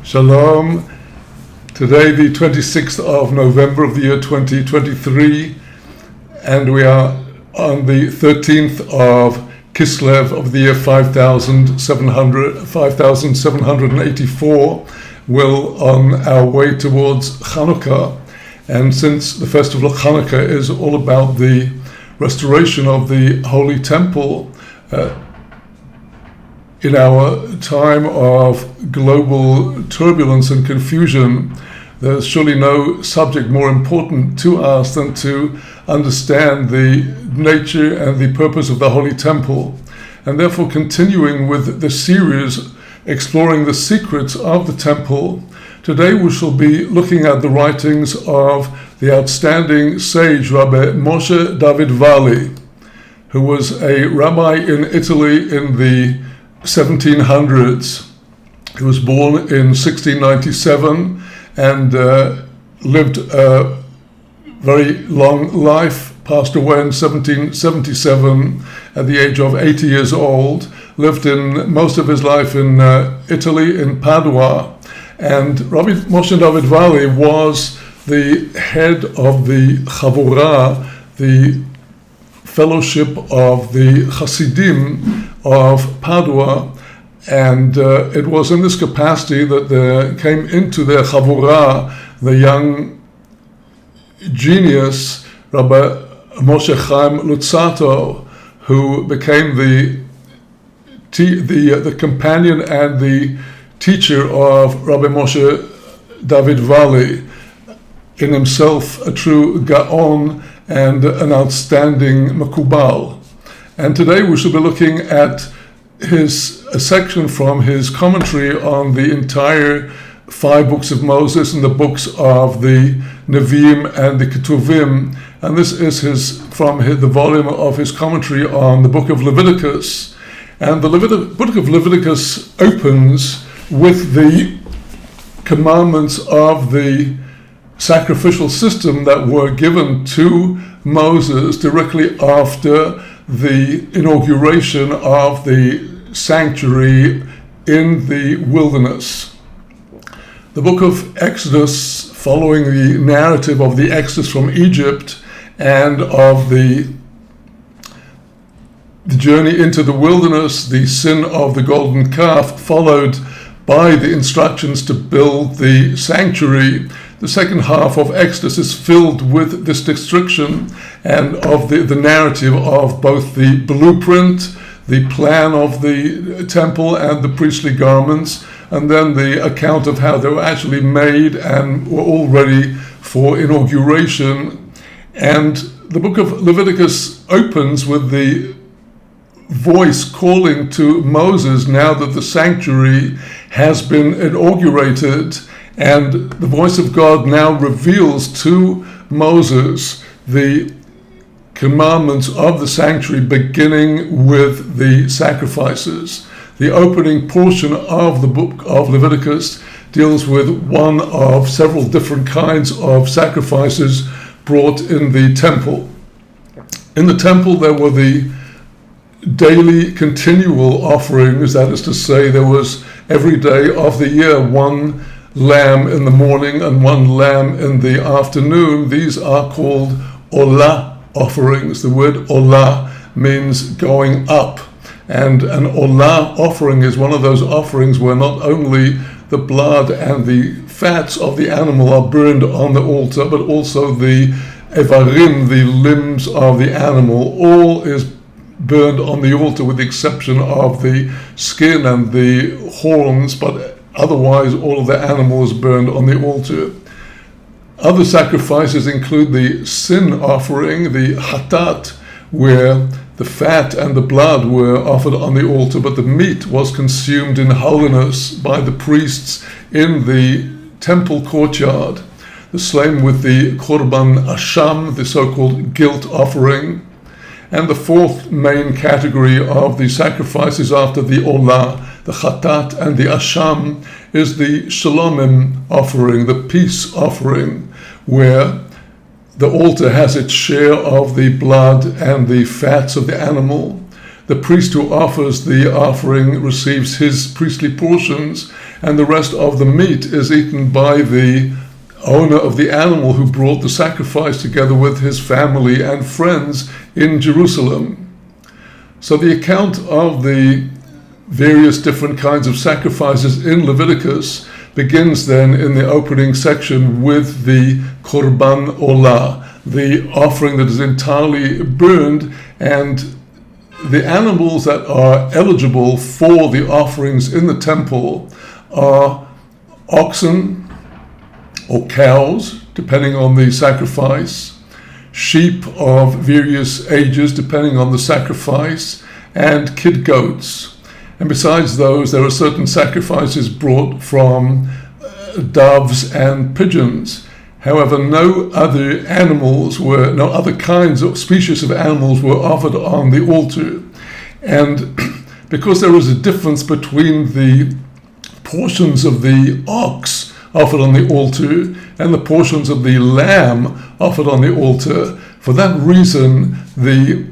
Shalom. Today, the 26th of November of the year 2023, and we are on the 13th of Kislev of the year 5784. We're on our way towards Hanukkah, and since the festival of Hanukkah is all about the restoration of the Holy Temple, in our time of global turbulence and confusion, there's surely no subject more important to us than to understand the nature and the purpose of the Holy Temple. And therefore, continuing with the series exploring the secrets of the Temple, today we shall be looking at the writings of the outstanding sage Rabbi Moshe David Walli, who was a rabbi in Italy in the 1700s. He was born in 1697 and lived a very long life, passed away in 1777 at the age of 80 years old, lived in most of his life in Italy, in Padua. And Rabbi Moshe David Walli was the head of the Chavurah, the fellowship of the Hasidim of Padua, and it was in this capacity that there came into their Chavurah the young genius Rabbi Moshe Chaim Luzzatto, who became the companion and the teacher of Rabbi Moshe David Walli, in himself a true Gaon and an outstanding Makubal. And today we shall be looking at a section from his commentary on the entire 5 books of Moses and the books of the Nevi'im and the Ketuvim. And this is from the volume of his commentary on the book of Leviticus. And the book of Leviticus opens with the commandments of the sacrificial system that were given to Moses directly after the inauguration of the sanctuary in the wilderness. The book of Exodus, following the narrative of the Exodus from Egypt and of the journey into the wilderness, the sin of the golden calf, followed by the instructions to build the sanctuary. The second half of Exodus is filled with this description and of the narrative of both the blueprint, the plan of the temple and the priestly garments, and then the account of how they were actually made and were all ready for inauguration. And the book of Leviticus opens with the voice calling to Moses now that the sanctuary has been inaugurated, and the voice of God now reveals to Moses the commandments of the sanctuary, beginning with the sacrifices. The opening portion of the book of Leviticus deals with one of several different kinds of sacrifices brought in the temple. In the temple there were the daily continual offerings, that is to say, there was every day of the year one lamb in the morning and one lamb in the afternoon. These are called olah offerings. The word olah means going up, and an olah offering is one of those offerings where not only the blood and the fats of the animal are burned on the altar, but also the evarim, the limbs of the animal, all is burned on the altar with the exception of the skin and the horns, but otherwise all of the animal is burned on the altar. Other sacrifices include the sin offering, the hatat, where the fat and the blood were offered on the altar, but the meat was consumed in holiness by the priests in the temple courtyard. The same with the korban asham, the so-called guilt offering. And the fourth main category of the sacrifices after the olah, the chatat and the asham, is the shalomim offering, the peace offering, where the altar has its share of the blood and the fats of the animal. the priest who offers the offering receives his priestly portions, and the rest of the meat is eaten by the owner of the animal who brought the sacrifice together with his family and friends in Jerusalem. So the account of the various different kinds of sacrifices in Leviticus begins then in the opening section with the Korban Olah, the offering that is entirely burned, and the animals that are eligible for the offerings in the temple are oxen or cows, depending on the sacrifice, sheep of various ages, depending on the sacrifice, and kid goats. And besides those, there are certain sacrifices brought from doves and pigeons. However, no other kinds of species of animals were offered on the altar. And because there is a difference between the portions of the ox offered on the altar and the portions of the lamb offered on the altar, for that reason, the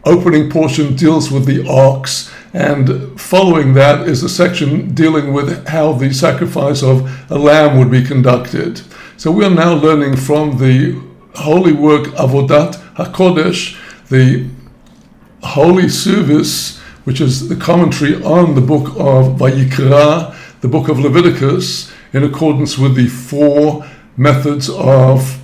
opening portion deals with the ox, and following that is a section dealing with how the sacrifice of a lamb would be conducted. So we are now learning from the holy work Avodat HaKodesh, the holy service, which is the commentary on the book of Vayikra, the book of Leviticus, in accordance with the 4 methods of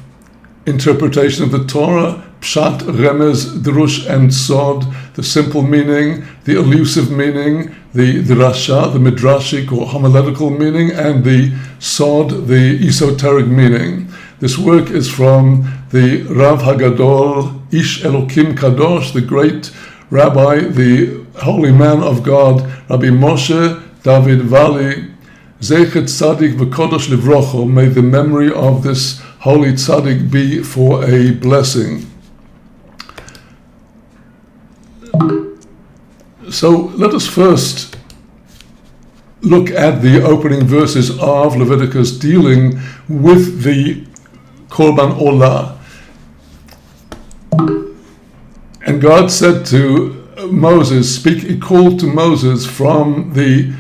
interpretation of the Torah: Pshat, Remez, Drush, and Sod, the simple meaning, the elusive meaning, the Drasha, the midrashic or homiletical meaning, and the Sod, the esoteric meaning. This work is from the Rav Hagadol, Ish Elokim Kadosh, the great rabbi, the holy man of God, Rabbi Moshe David Walli, Zechet Tzadik V'Kodosh Livrocho. May the memory of this holy tzaddik be for a blessing. So let us first look at the opening verses of Leviticus dealing with the Korban Olah. And God said to Moses, he called to Moses from the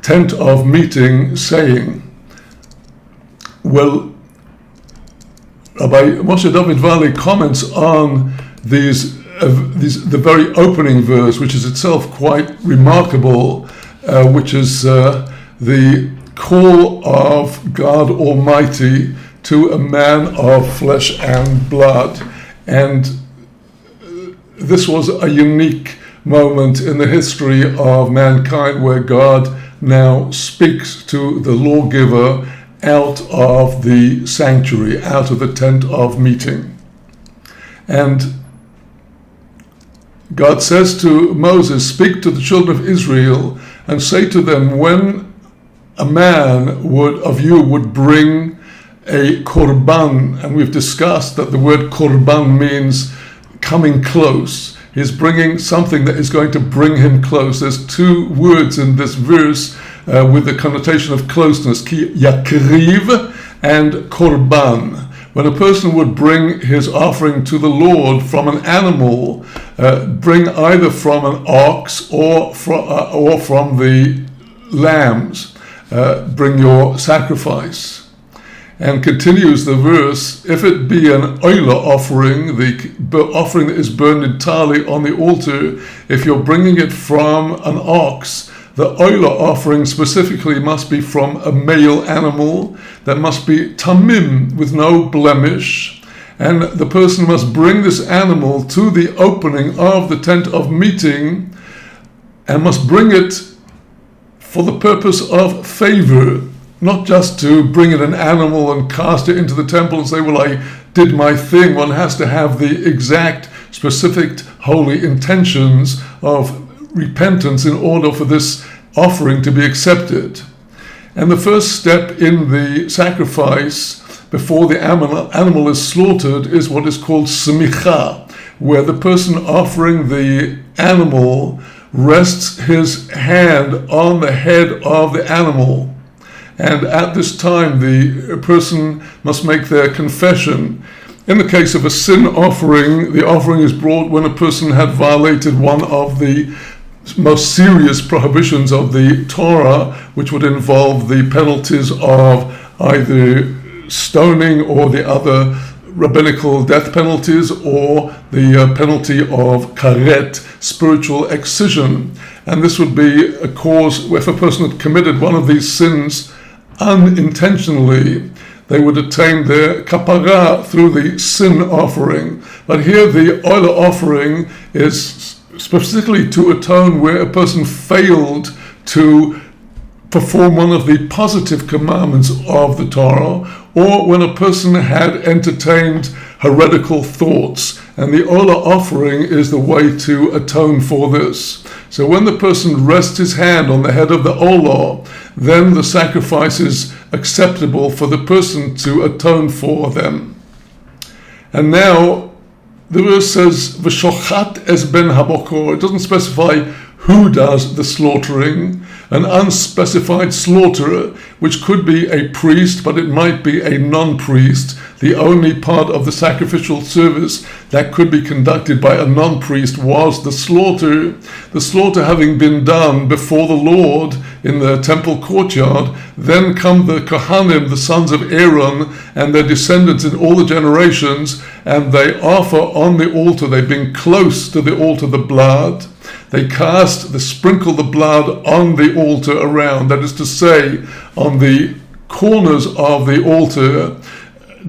tent of meeting, saying, well, Rabbi Moshe David Walli comments on the very opening verse, which is itself quite remarkable, which is the call of God Almighty to a man of flesh and blood. And this was a unique moment in the history of mankind where God now speaks to the lawgiver out of the sanctuary, out of the tent of meeting. And God says to Moses, speak to the children of Israel and say to them, when a man of you would bring a korban, and we've discussed that the word korban means coming close. He's bringing something that is going to bring him close. There's 2 words in this verse with the connotation of closeness, ki yakriv and korban. When a person would bring his offering to the Lord from an animal, bring either from an ox or from the lambs, bring your sacrifice. And continues the verse, if it be an oila offering, the offering that is burned entirely on the altar, if you're bringing it from an ox, the oila offering specifically must be from a male animal that must be tamim, with no blemish, and the person must bring this animal to the opening of the tent of meeting and must bring it for the purpose of favor, not just to bring in an animal and cast it into the temple and say, well, I did my thing. One has to have the exact, specific, holy intentions of repentance in order for this offering to be accepted. And the first step in the sacrifice before the animal is slaughtered is what is called smicha, where the person offering the animal rests his hand on the head of the animal. And at this time, the person must make their confession. In the case of a sin offering, the offering is brought when a person had violated one of the most serious prohibitions of the Torah, which would involve the penalties of either stoning or the other rabbinical death penalties, or the penalty of karet, spiritual excision. And this would be a cause where if a person had committed one of these sins unintentionally, they would attain their kapara through the sin offering. But here the oila offering is specifically to atone where a person failed to perform one of the positive commandments of the Torah, or when a person had entertained heretical thoughts. And the oila offering is the way to atone for this. So when the person rests his hand on the head of the olah, then the sacrifice is acceptable for the person to atone for them. And now the verse says, V'shochat es ben habokor. It doesn't specify who does the slaughtering. An unspecified slaughterer, which could be a priest, but it might be a non-priest. The only part of the sacrificial service that could be conducted by a non-priest was the slaughter. The slaughter having been done before the Lord in the temple courtyard, then come the Kohanim, the sons of Aaron, and their descendants in all the generations, and they offer on the altar, they bring close to the altar the blood. They sprinkle the blood on the altar around, that is to say, on the corners of the altar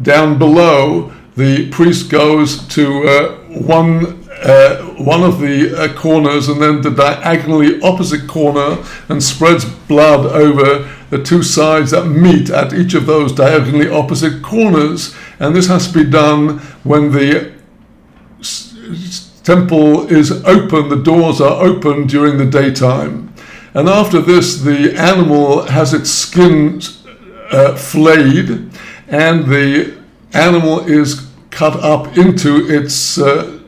down below. The priest goes to one of the corners and then the diagonally opposite corner and spreads blood over the two sides that meet at each of those diagonally opposite corners. And this has to be done when the temple is open, the doors are open during the daytime. And after this, the animal has its skin flayed, and the animal is cut up into its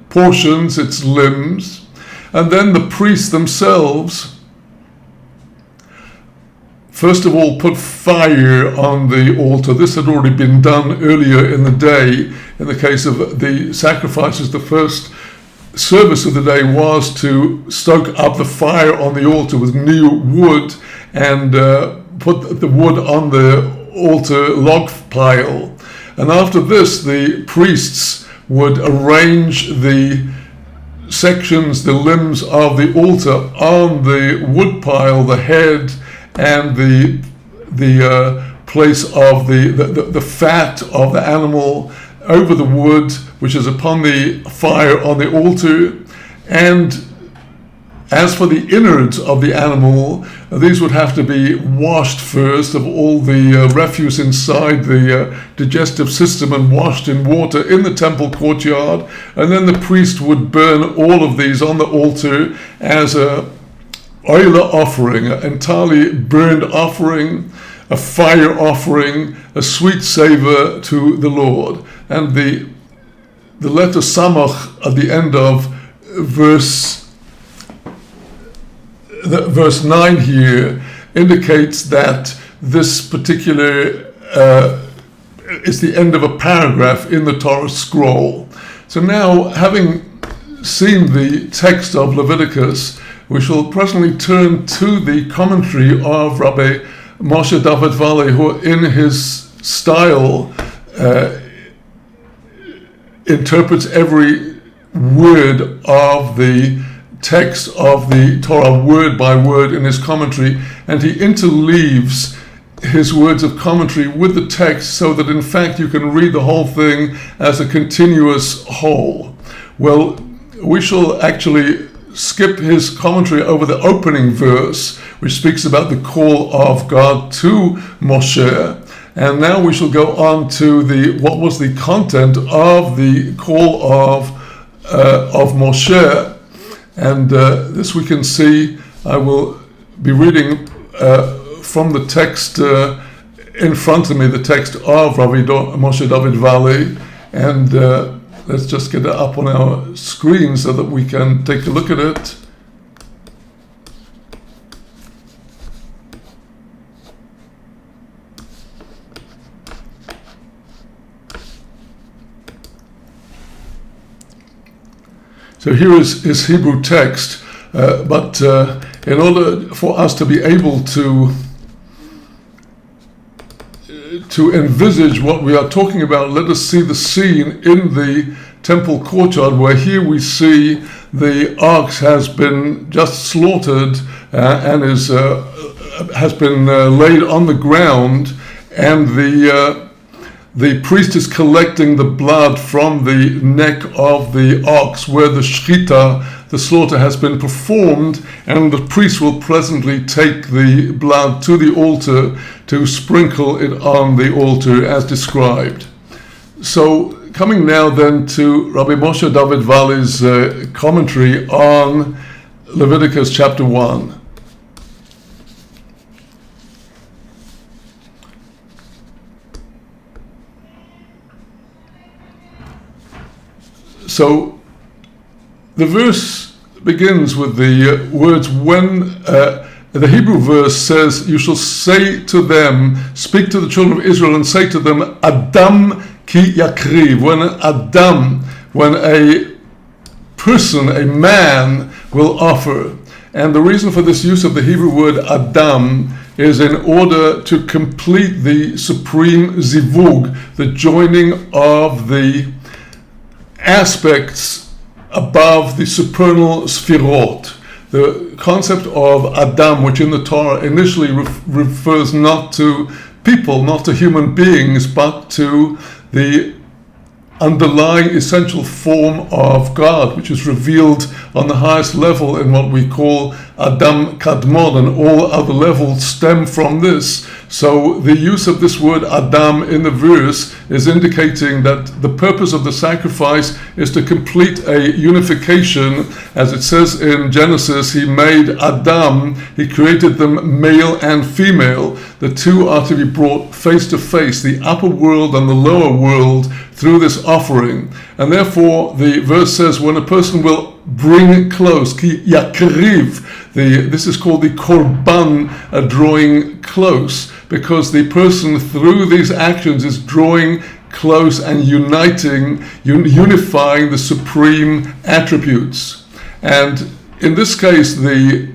portions, its limbs, and then the priests themselves first of all put fire on the altar. This had already been done earlier in the day. In the case of the sacrifices, the first service of the day was to stoke up the fire on the altar with new wood and put the wood on the altar log pile. And after this, the priests would arrange the sections, the limbs of the altar on the wood pile, the head and the place of the fat of the animal over the wood, which is upon the fire on the altar. And as for the innards of the animal, these would have to be washed first of all the refuse inside the digestive system and washed in water in the temple courtyard. And then the priest would burn all of these on the altar as a oila offering, an entirely burned offering, a fire offering, a sweet savor to the Lord. And the letter samach at the end of verse 9 here indicates that this particular is the end of a paragraph in the Torah scroll. So now, having seen the text of Leviticus, we shall presently turn to the commentary of Rabbi Moshe David Walli, who in his style interprets every word of the text of the Torah word by word in his commentary, and he interleaves his words of commentary with the text so that in fact you can read the whole thing as a continuous whole. Well, we shall actually skip his commentary over the opening verse, which speaks about the call of God to Moshe. And now we shall go on to what was the content of the call of Moshe. And this we can see. I will be reading from the text in front of me, the text of Rabbi Moshe David Walli. And let's just get it up on our screen so that we can take a look at it. So here is his Hebrew text, but in order for us to be able to envisage what we are talking about, let us see the scene in the temple courtyard, where here we see the ox has been just slaughtered and has been laid on the ground, and the priest is collecting the blood from the neck of the ox where the shchita, the slaughter, has been performed, and the priest will presently take the blood to the altar to sprinkle it on the altar as described. So coming now then to Rabbi Moshe David Walli's commentary on Leviticus chapter 1. So the verse begins with the words, when the Hebrew verse says, you shall say to them, speak to the children of Israel and say to them, Adam ki yakriv, when a person, a man will offer. And the reason for this use of the Hebrew word Adam is in order to complete the supreme zivug, the joining of the aspects above the supernal sphirot. The concept of Adam, which in the Torah initially refers not to people, not to human beings, but to the underlying essential form of God, which is revealed on the highest level in what we call Adam Kadmon, and all other levels stem from this. So the use of this word Adam in the verse is indicating that the purpose of the sacrifice is to complete a unification. As it says in Genesis, he made Adam, he created them male and female. The two are to be brought face to face, the upper world and the lower world, through this offering. And therefore the verse says, when a person will bring close, ki yakriv, this is called the korban, drawing close, because the person through these actions is drawing close and unifying the supreme attributes. And in this case, the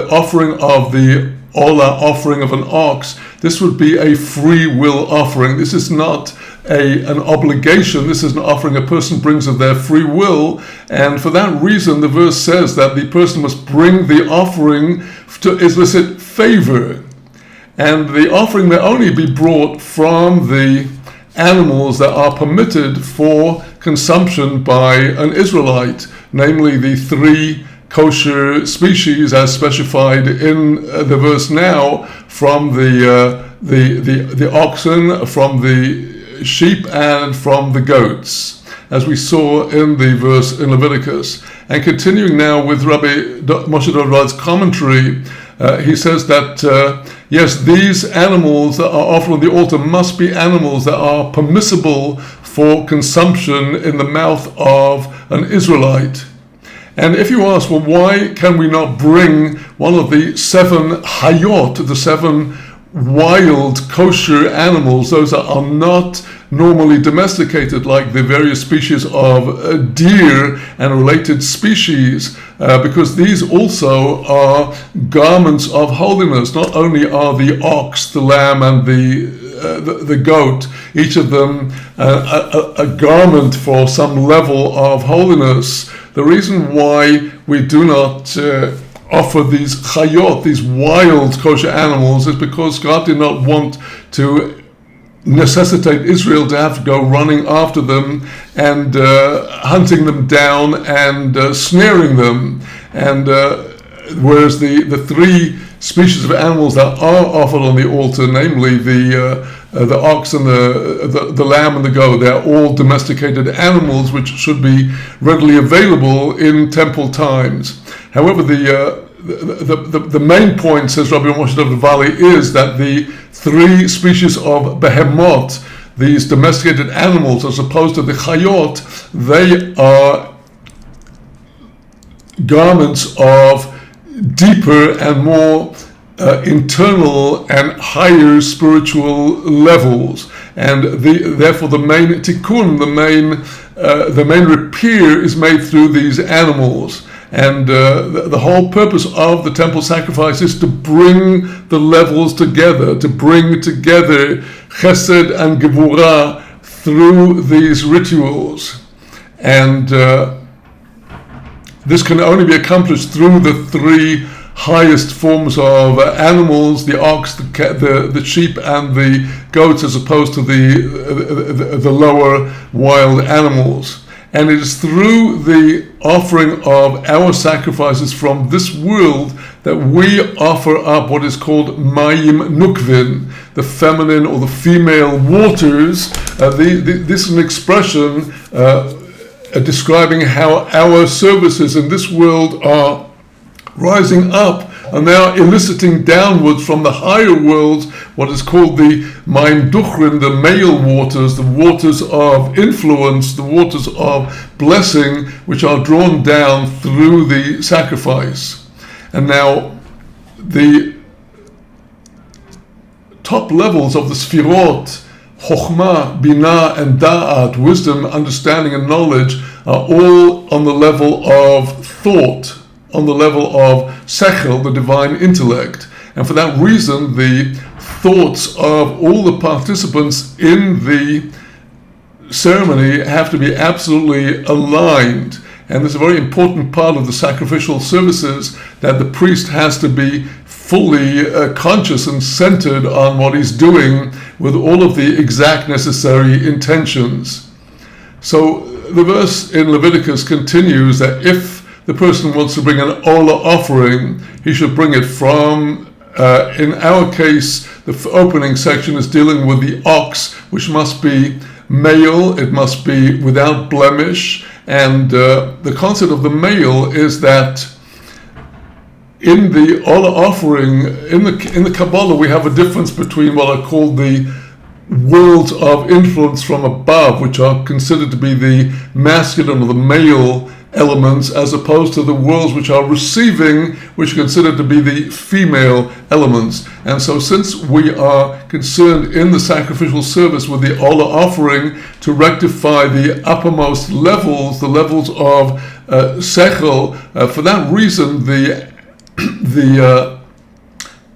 offering of the Ola, offering of an ox, this would be a free will offering. This is not an obligation. This is an offering a person brings of their free will, and for that reason the verse says that the person must bring the offering to elicit favor, and the offering may only be brought from the animals that are permitted for consumption by an Israelite, namely the three kosher species as specified in the verse now, from the oxen, from the sheep, and from the goats, as we saw in the verse in Leviticus. And continuing now with Rabbi Moshe David Walli's commentary, he says that yes, these animals that are offered on the altar must be animals that are permissible for consumption in the mouth of an Israelite. And if you ask, well, why can we not bring one of the 7 hayot, the 7 wild kosher animals, those that are not normally domesticated, like the various species of deer and related species, because these also are garments of holiness. Not only are the ox, the lamb, and the goat, each of them a garment for some level of holiness. The reason why we do not offer these chayot, these wild kosher animals, is because God did not want to necessitate Israel to have to go running after them and hunting them down and snaring them. And whereas the 3 species of animals that are offered on the altar, namely the ox and the lamb and the goat, they are all domesticated animals which should be readily available in temple times. However, the main point, says Rabbi Moshe David Walli, is that the 3 species of behemoth, these domesticated animals, as opposed to the chayot, they are garments of deeper and more internal and higher spiritual levels. and therefore the main tikkun, the main repair is made through these animals. And the whole purpose of the temple sacrifice is to bring the levels together, to bring together chesed and gevurah through these rituals. And this can only be accomplished through the three highest forms of animals: the ox, the sheep, and the goats, as opposed to the lower wild animals. And it is through the offering of our sacrifices from this world that we offer up what is called mayim nukvin, the feminine or the female waters. This is an expression describing how our services in this world are rising up and now eliciting downwards from the higher worlds what is called the mayim duchrin, the male waters, the waters of influence, the waters of blessing, which are drawn down through the sacrifice. And now the top levels of the sfirot, chokhmah, binah, and da'at, wisdom, understanding, and knowledge, are all on the level of thought, on the level of sechel, the divine intellect. And for that reason, the thoughts of all the participants in the ceremony have to be absolutely aligned. And this is a very important part of the sacrificial services, that the priest has to be fully conscious and centered on what he's doing with all of the exact necessary intentions. So the verse in Leviticus continues that if the person wants to bring an olah offering, he should bring it from, in our case, the opening section is dealing with the ox, which must be male, it must be without blemish. And the concept of the male is that in the olah offering, in the Kabbalah, we have a difference between what are called the worlds of influence from above, which are considered to be the masculine or the male elements, as opposed to the worlds which are receiving, which are considered to be the female elements. And so since we are concerned in the sacrificial service with the olah offering to rectify the uppermost levels, the levels of sechel, for that reason the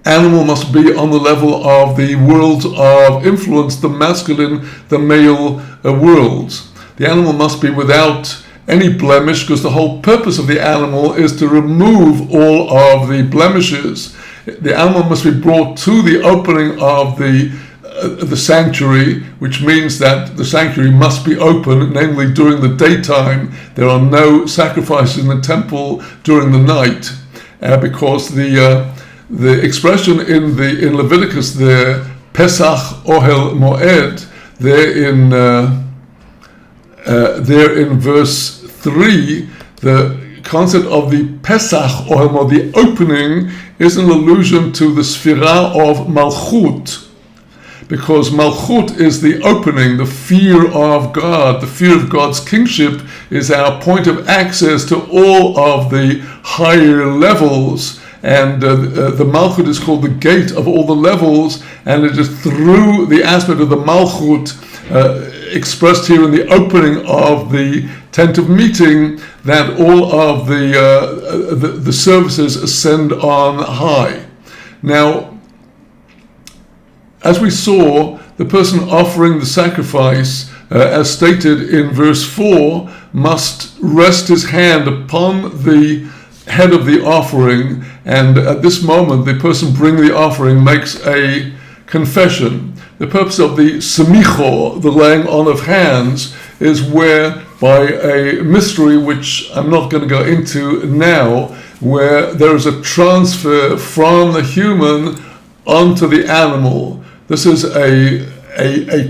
animal must be on the level of the worlds of influence, the masculine, the male worlds. The animal must be without any blemish, because the whole purpose of the animal is to remove all of the blemishes. The animal must be brought to the opening of the sanctuary, which means that the sanctuary must be open, namely during the daytime. There are no sacrifices in the temple during the night, because the expression in Leviticus there, Pesach Ohel Moed, there in verse 3, the concept of the Pesach, or the opening, is an allusion to the Sphira of Malchut, because Malchut is the opening, the fear of God. The fear of God's kingship is our point of access to all of the higher levels. And the Malchut is called the gate of all the levels, and it is through the aspect of the Malchut expressed here in the opening of the tent of meeting that all of the services ascend on high. Now, as we saw, the person offering the sacrifice, as stated in verse 4, must rest his hand upon the head of the offering, and at this moment the person bringing the offering makes a confession. The purpose of the semicho, the laying on of hands, is where, by a mystery which I'm not going to go into now, where there is a transfer from the human onto the animal. This is a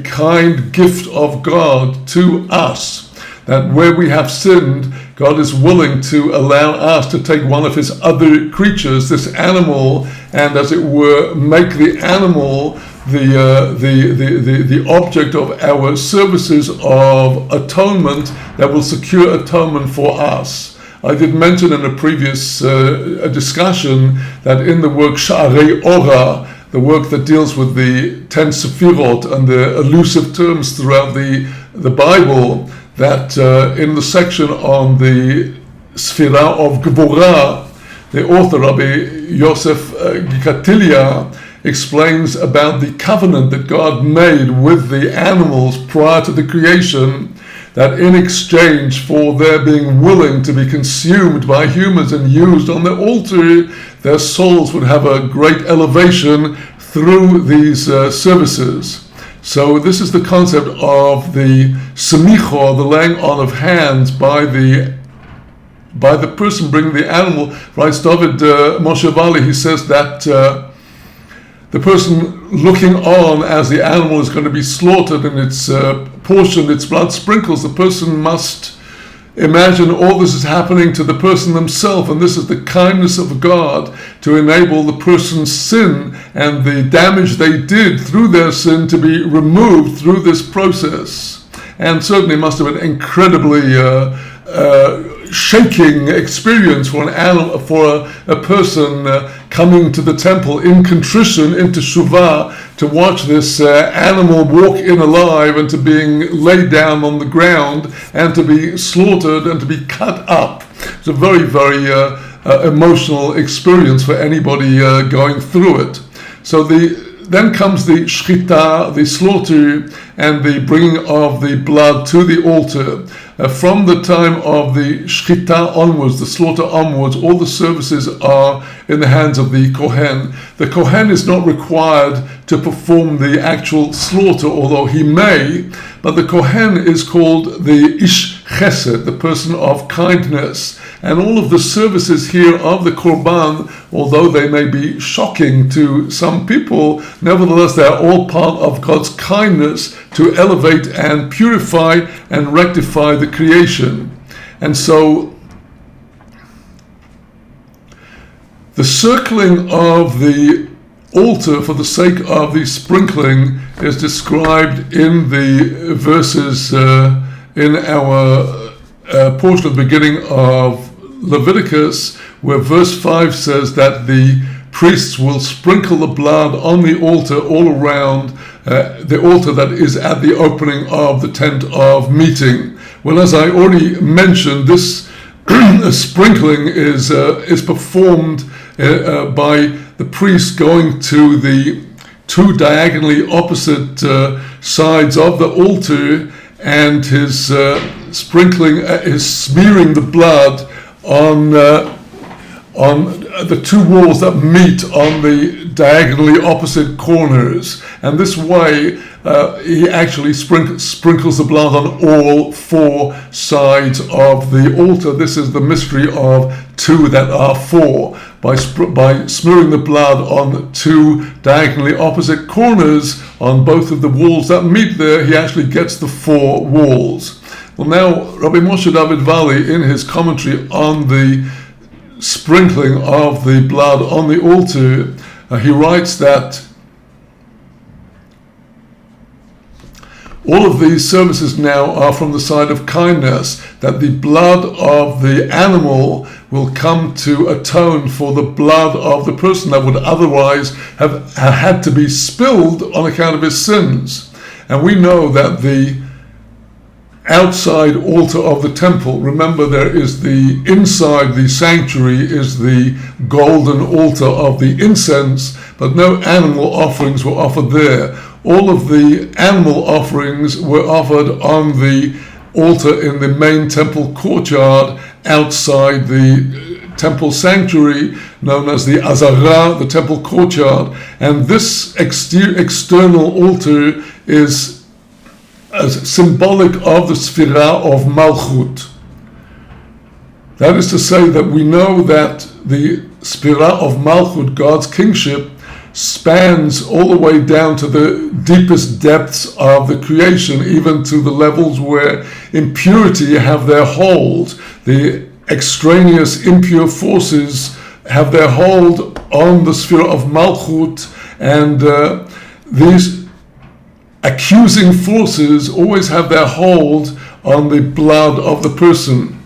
kind gift of God to us, that where we have sinned, God is willing to allow us to take one of his other creatures, this animal, and as it were, make the animal the object of our services of atonement that will secure atonement for us. I did mention in a previous discussion that in the work Sha'arei Ora, the work that deals with the 10 Sephirot and the elusive terms throughout the Bible, that in the section on the Sphira of Gvorah, the author, Rabbi Yosef Gikatilia, explains about the covenant that God made with the animals prior to the creation, that in exchange for their being willing to be consumed by humans and used on the altar, their souls would have a great elevation through these services. So this is the concept of the semicha, the laying on of hands by the person bringing the animal. Writes David Moshe David, he says that the person looking on as the animal is going to be slaughtered and its portion, its blood sprinkles, the person must imagine all this is happening to the person themselves, and this is the kindness of God to enable the person's sin and the damage they did through their sin to be removed through this process. And certainly must have been incredibly shaking experience for an animal, for a person coming to the temple in contrition, into Shuvah, to watch this animal walk in alive and to being laid down on the ground and to be slaughtered and to be cut up. It's a very, very emotional experience for anybody going through it. So then comes the shchita, the slaughter, and the bringing of the blood to the altar. From the time of the shchita onwards, the slaughter onwards, all the services are in the hands of the Kohen. The Kohen is not required to perform the actual slaughter, although he may, but the Kohen is called the Ish Chesed, the person of kindness. And all of the services here of the Korban, although they may be shocking to some people, nevertheless they are all part of God's kindness to elevate and purify and rectify the creation. And so the circling of the altar for the sake of the sprinkling is described in the verses in our portion at the beginning of Leviticus, where verse 5 says that the priests will sprinkle the blood on the altar all around the altar that is at the opening of the tent of meeting. Well, as I already mentioned, this sprinkling is performed by the priest going to the two diagonally opposite sides of the altar, and his sprinkling, his smearing the blood on the two walls that meet on the diagonally opposite corners. And this way he actually sprinkles the blood on all four sides of the altar. This is the mystery of two that are four. By smearing the blood on two diagonally opposite corners on both of the walls that meet there, he actually gets the four walls. Well, now Rabbi Moshe David Walli, in his commentary on the sprinkling of the blood on the altar, he writes that all of these services now are from the side of kindness, that the blood of the animal will come to atone for the blood of the person that would otherwise have had to be spilled on account of his sins. And we know that the outside altar of the temple, remember there is the inside, the sanctuary is the golden altar of the incense, but no animal offerings were offered there. All of the animal offerings were offered on the altar in the main temple courtyard outside the temple sanctuary, known as the Azara, the temple courtyard. And this external altar is as symbolic of the Sphira of Malchut. That is to say that we know that the Sphira of Malchut, God's kingship, spans all the way down to the deepest depths of the creation, even to the levels where impurity have their hold. The extraneous impure forces have their hold on the sphere of Malchut, and these accusing forces always have their hold on the blood of the person.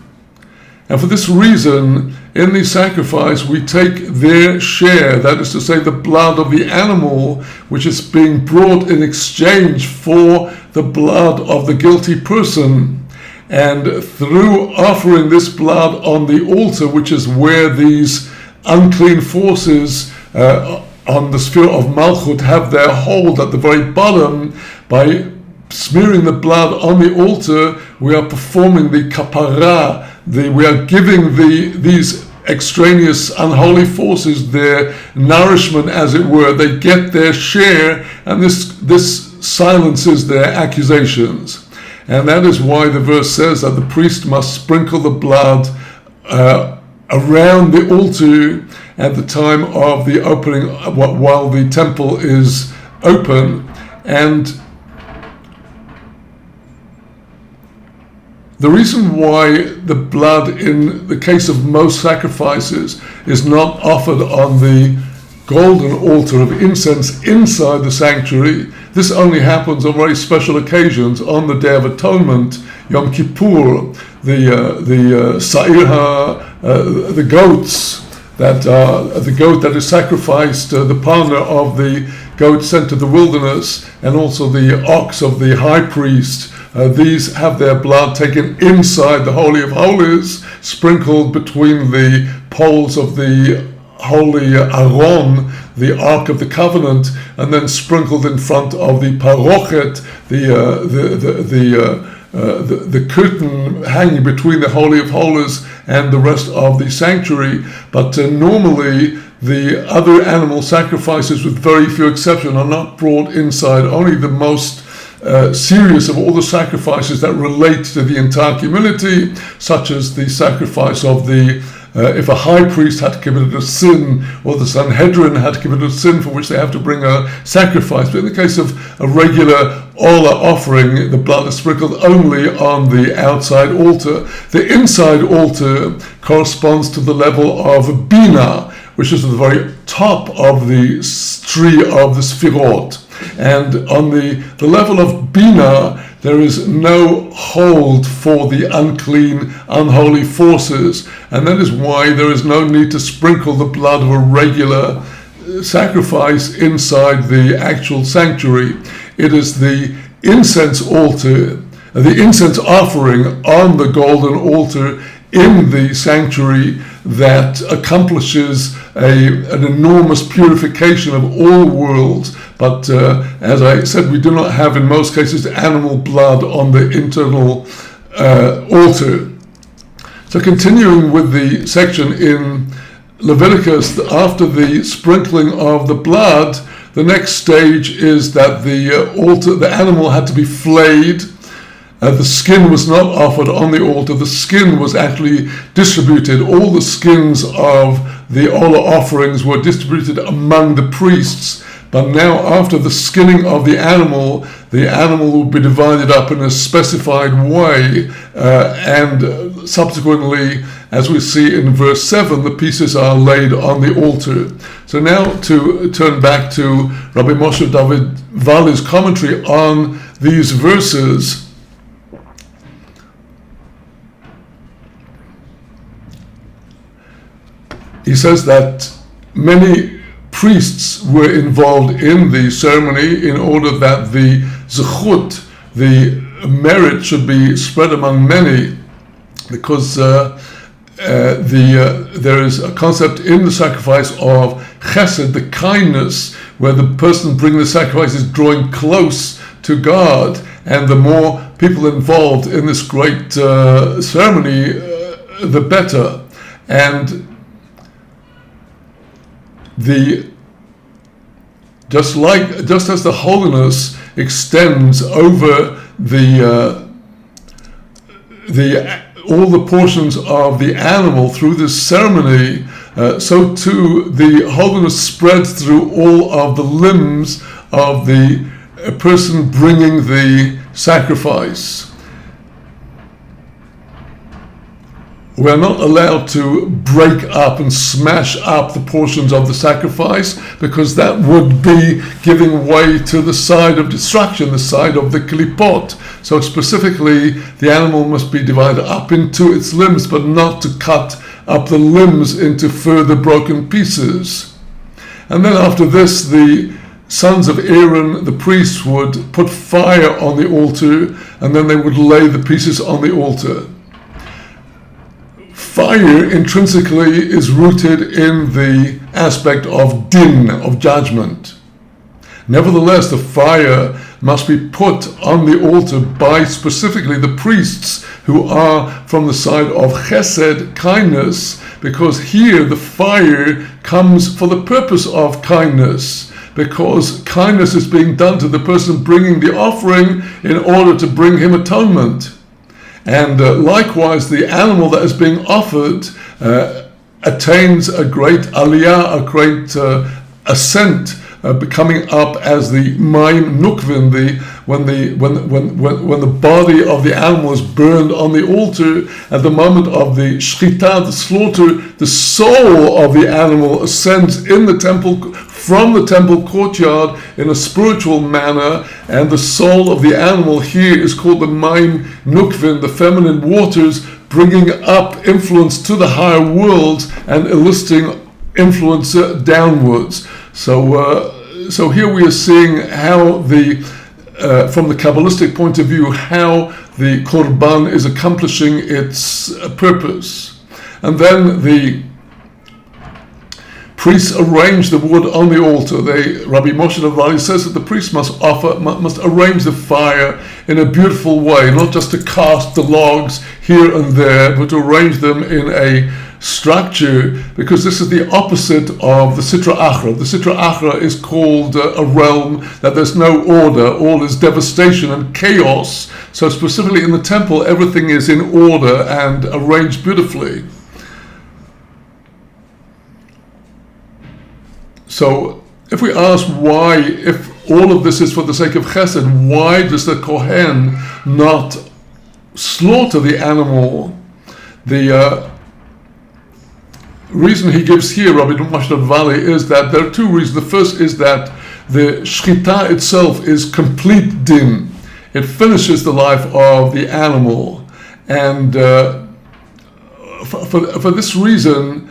And for this reason, in the sacrifice, we take their share, that is to say, the blood of the animal, which is being brought in exchange for the blood of the guilty person. And through offering this blood on the altar, which is where these unclean forces on the sphere of Malchut have their hold at the very bottom, by smearing the blood on the altar, we are performing the kapara. We are giving these extraneous unholy forces their nourishment, as it were. They get their share, and this silences their accusations. And that is why the verse says that the priest must sprinkle the blood around the altar at the time of the opening, while the temple is open. And the reason why the blood in the case of most sacrifices is not offered on the golden altar of incense inside the sanctuary, this only happens on very special occasions. On the Day of Atonement, Yom Kippur, the goats, the goat that is sacrificed, the partner of the goat sent to the wilderness, and also the ox of the high priest, these have their blood taken inside the Holy of Holies, sprinkled between the poles of the Holy Aron, the Ark of the Covenant, and then sprinkled in front of the Parochet, the curtain hanging between the Holy of Holies and the rest of the sanctuary. But normally the other animal sacrifices, with very few exceptions, are not brought inside. Only the most serious of all the sacrifices that relate to the entire community, such as the sacrifice of if a high priest had committed a sin, or the Sanhedrin had committed a sin for which they have to bring a sacrifice. But in the case of a regular Olah offering, the blood is sprinkled only on the outside altar. The inside altar corresponds to the level of Bina, which is at the very top of the tree of the Sfirot. And on the level of Bina, there is no hold for the unclean, unholy forces. And that is why there is no need to sprinkle the blood of a regular sacrifice inside the actual sanctuary. It is the incense altar, the incense offering on the golden altar in the sanctuary, that accomplishes an enormous purification of all worlds. But as I said, we do not have in most cases animal blood on the internal altar. So continuing with the section in Leviticus, after the sprinkling of the blood, the next stage is that the animal had to be flayed. The skin was not offered on the altar. The skin was actually distributed. All the skins of the Olah offerings were distributed among the priests. But now, after the skinning of the animal will be divided up in a specified way, and subsequently, as we see in verse 7, the pieces are laid on the altar. So now to turn back to Rabbi Moshe David Walli's commentary on these verses. He says that many priests were involved in the ceremony in order that the zechut, the merit, should be spread among many, because there is a concept in the sacrifice of chesed, the kindness, where the person bringing the sacrifice is drawing close to God, and the more people involved in this great ceremony, the better. And just as the holiness extends over all the portions of the animal through this ceremony, so too the holiness spreads through all of the limbs of the person bringing the sacrifice. We are not allowed to break up and smash up the portions of the sacrifice, because that would be giving way to the side of destruction, the side of the klipot. So specifically, the animal must be divided up into its limbs, but not to cut up the limbs into further broken pieces. And then after this, the sons of Aaron, the priests, would put fire on the altar, and then they would lay the pieces on the altar. Fire intrinsically is rooted in the aspect of din, of judgment. Nevertheless, the fire must be put on the altar by specifically the priests who are from the side of chesed, kindness, because here the fire comes for the purpose of kindness, because kindness is being done to the person bringing the offering in order to bring him atonement. And likewise, the animal that is being offered attains a great aliyah, a great ascent, coming up as the maim nukvin, when the body of the animal is burned on the altar. At the moment of the shchita, the slaughter, the soul of the animal ascends in the temple, from the temple courtyard, in a spiritual manner, and the soul of the animal here is called the maim nukvin, the feminine waters, bringing up influence to the higher worlds and eliciting influence downwards. So here we are seeing how from the kabbalistic point of view, how the korban is accomplishing its purpose. And then the priests arrange the wood on the altar. Rabbi Moshe David Walli says that the priest must arrange the fire in a beautiful way, not just to cast the logs here and there, but to arrange them in a structure, because this is the opposite of the Sitra Achra. The Sitra Achra is called a realm that there's no order. All is devastation and chaos. So specifically in the temple, everything is in order and arranged beautifully. So if we ask why, if all of this is for the sake of chesed, why does the Kohen not slaughter the animal? The reason he gives here, Rabbi Moshe David Walli, is that there are two reasons. The first is that the shchita itself is complete din. It finishes the life of the animal. And for this reason,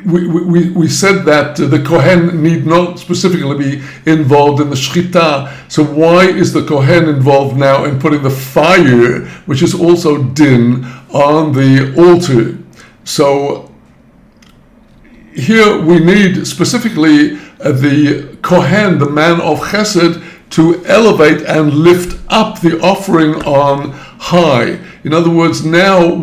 we said that the Kohen need not specifically be involved in the shchita. So why is the Kohen involved now in putting the fire, which is also din, on the altar? So here we need specifically the Kohen, the man of chesed, to elevate and lift up the offering on high. In other words, now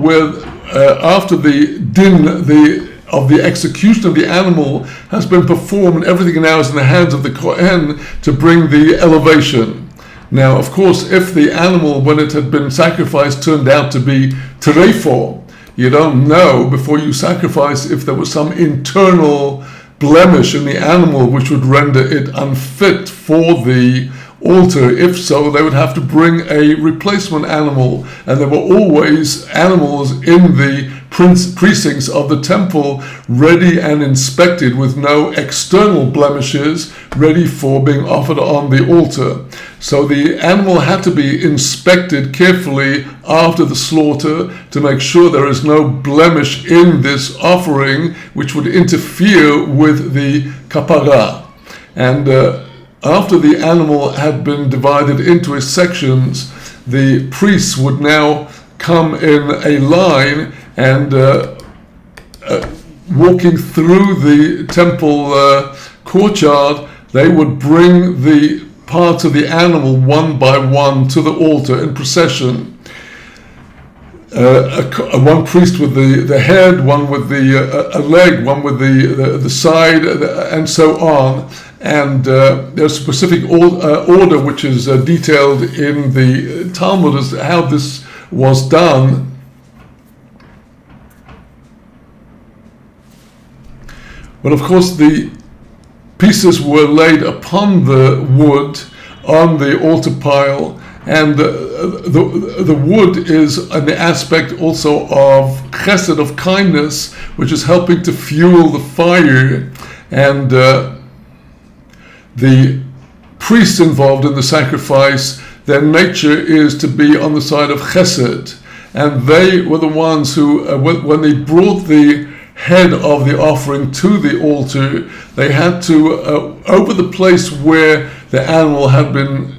after the din, of the execution of the animal has been performed, and everything now is in the hands of the Kohen to bring the elevation. Now, of course, if the animal, when it had been sacrificed, turned out to be terefo, you don't know before you sacrifice if there was some internal blemish in the animal which would render it unfit for the altar. If so, they would have to bring a replacement animal, and there were always animals in the precincts of the temple ready and inspected with no external blemishes, ready for being offered on the altar. So the animal had to be inspected carefully after the slaughter to make sure there is no blemish in this offering which would interfere with the kapara. And after the animal had been divided into its sections, the priests would now come in a line and walking through the temple courtyard, they would bring the parts of the animal one by one to the altar in procession. One priest with the head, one with a leg, one with the side, and so on. And there's a specific order which is detailed in the Talmud as to how this was done. But of course the pieces were laid upon the wood on the altar pile, and the wood is an aspect also of chesed, of kindness, which is helping to fuel the fire. And the priests involved in the sacrifice, their nature is to be on the side of chesed. And they were the ones who, when they brought the head of the offering to the altar, they had to, over the place where the animal had been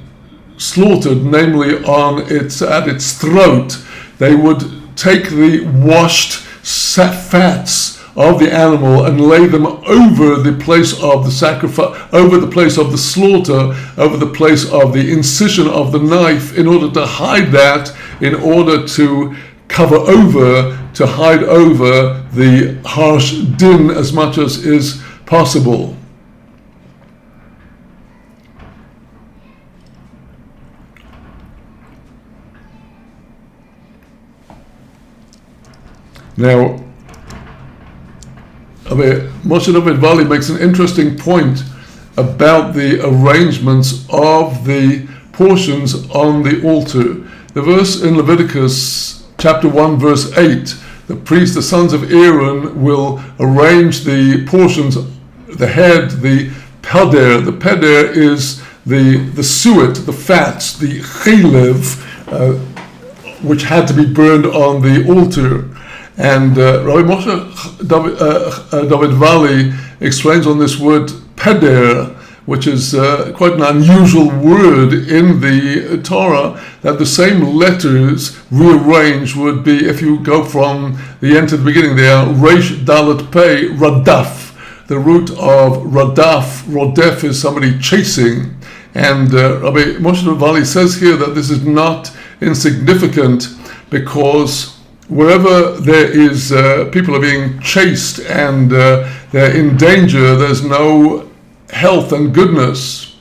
slaughtered, namely at its throat, they would take the washed fats of the animal and lay them over the place of the sacrifice, over the place of the slaughter, over the place of the incision of the knife, in order to hide that, in order to cover over, to hide over the harsh din as much as is possible. Now, Rabbi Moshe David Walli makes an interesting point about the arrangements of the portions on the altar. The verse in Leviticus chapter 1 verse 8, the priest, the sons of Aaron, will arrange the portions, the head, the peder. The peder is the suet, the fats, the chilev, which had to be burned on the altar. And Rabbi Moshe David Walli explains on this word peder, which is quite an unusual word in the Torah, that the same letters rearranged would be, if you go from the end to the beginning, they are Resh Dalet Pei Radaf. The root of Radaf, Rodef, is somebody chasing. And Rabbi Moshe David Walli says here that this is not insignificant, because wherever there is people are being chased and they're in danger, there's no health and goodness.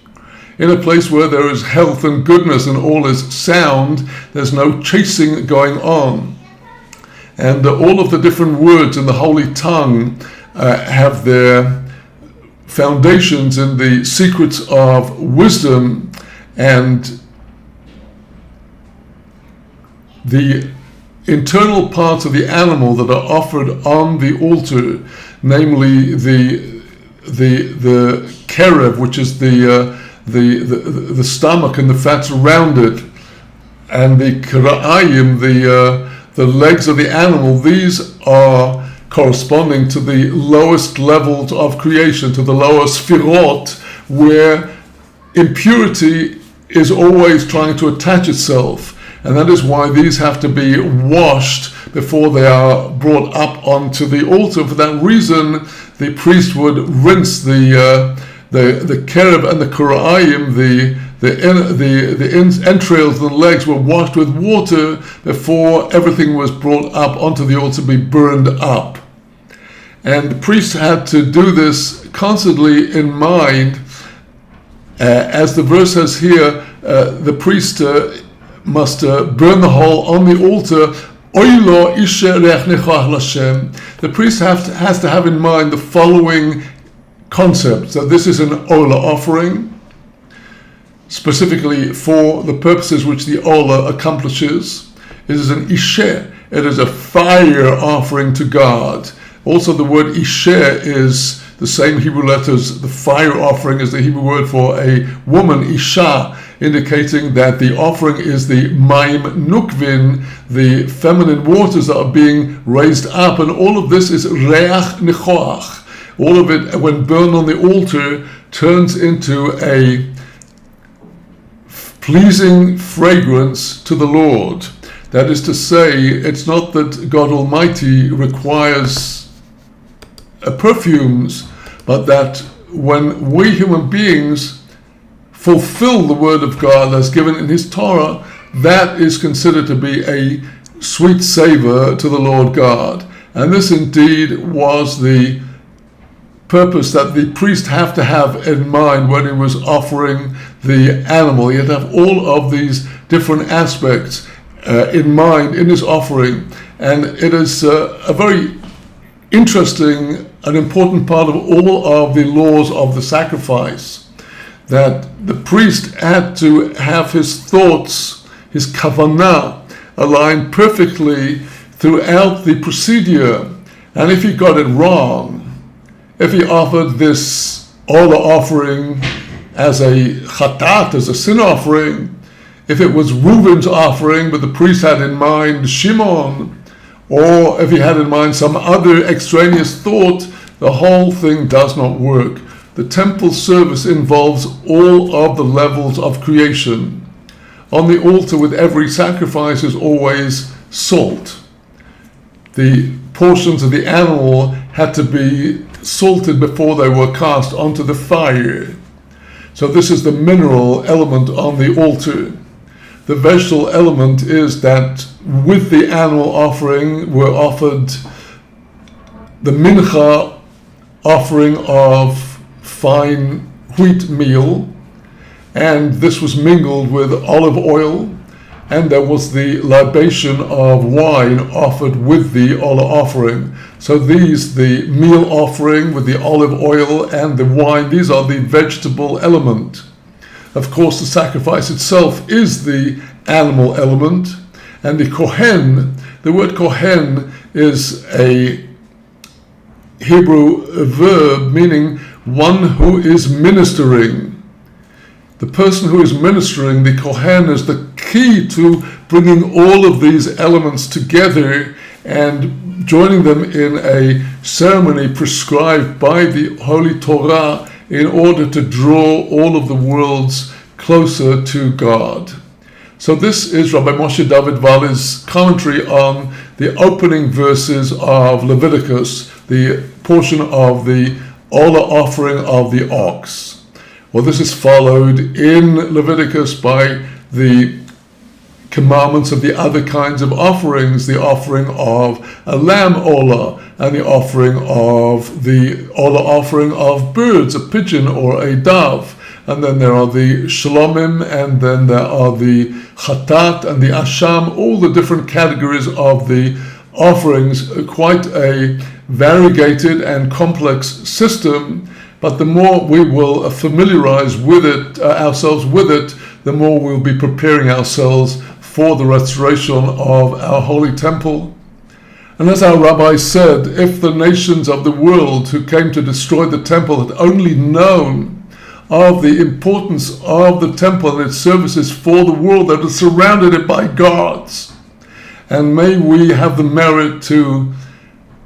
In a place where there is health and goodness and all is sound, there's no chasing going on. And all of the different words in the Holy Tongue have their foundations in the secrets of wisdom, and the internal parts of the animal that are offered on the altar, namely the kerev, which is the stomach and the fats around it, and the karaayim, the legs of the animal, these are corresponding to the lowest levels of creation, to the lower sphirot, where impurity is always trying to attach itself. And that is why these have to be washed before they are brought up onto the altar. For that reason, the priest would rinse the kerev and the karaayim, the entrails and the legs were washed with water before everything was brought up onto the altar to be burned up. And the priest had to do this constantly in mind. As the verse says here, the priest must burn the whole on the altar. The priest has to have in mind the following concept: that this is an ola offering, specifically for the purposes which the ola accomplishes. It is an isher, it is a fire offering to God. Also, the word isher is the same Hebrew letters, the fire offering is the Hebrew word for a woman, isha, indicating that the offering is the maim nukvin, the feminine waters that are being raised up, and all of this is reach nichoach. All of it, when burned on the altar, turns into a pleasing fragrance to the Lord. That is to say, it's not that God Almighty requires perfumes, but that when we human beings fulfill the word of God as given in His Torah, that is considered to be a sweet savor to the Lord God. And this indeed was the purpose that the priest have to have in mind when he was offering the animal. He had to have all of these different aspects in mind in his offering. And it is a very interesting and important part of all of the laws of the sacrifice, that the priest had to have his thoughts, his kavanah, aligned perfectly throughout the procedure. And if he got it wrong, if he offered this ola offering as a chatat, as a sin offering, if it was Reuben's offering, but the priest had in mind Shimon, or if he had in mind some other extraneous thought, the whole thing does not work. The temple service involves all of the levels of creation. On the altar with every sacrifice is always salt. The portions of the animal had to be salted before they were cast onto the fire. So this is the mineral element on the altar. The vegetable element is that with the animal offering were offered the mincha offering of fine wheat meal, and this was mingled with olive oil, and there was the libation of wine offered with the olive offering. So these, the meal offering with the olive oil and the wine, these are the vegetable element. Of course, the sacrifice itself is the animal element, and the kohen, the word kohen is a Hebrew verb meaning one who is ministering. The person who is ministering, the kohen, is the key to bringing all of these elements together and joining them in a ceremony prescribed by the Holy Torah in order to draw all of the worlds closer to God. So this is Rabbi Moshe David Walli's commentary on the opening verses of Leviticus, the portion of the Olah offering of the ox. Well, this is followed in Leviticus by the commandments of the other kinds of offerings, the offering of a lamb olah, and the offering of the olah offering of birds, a pigeon or a dove. And then there are the shalomim, and then there are the chatat and the asham, all the different categories of the offerings, quite a variegated and complex system. But the more we will familiarize with it, ourselves with it, the more we'll be preparing ourselves for the restoration of our holy temple. And as our rabbi said, if the nations of the world who came to destroy the temple had only known of the importance of the temple and its services for the world, that has surrounded it by gods. And may we have the merit to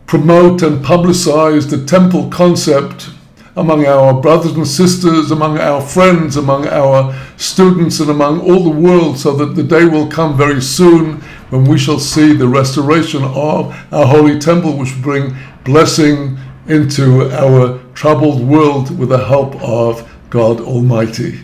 promote and publicize the temple concept among our brothers and sisters, among our friends, among our students, and among all the world, so that the day will come very soon when we shall see the restoration of our holy temple, which will bring blessing into our troubled world with the help of God Almighty.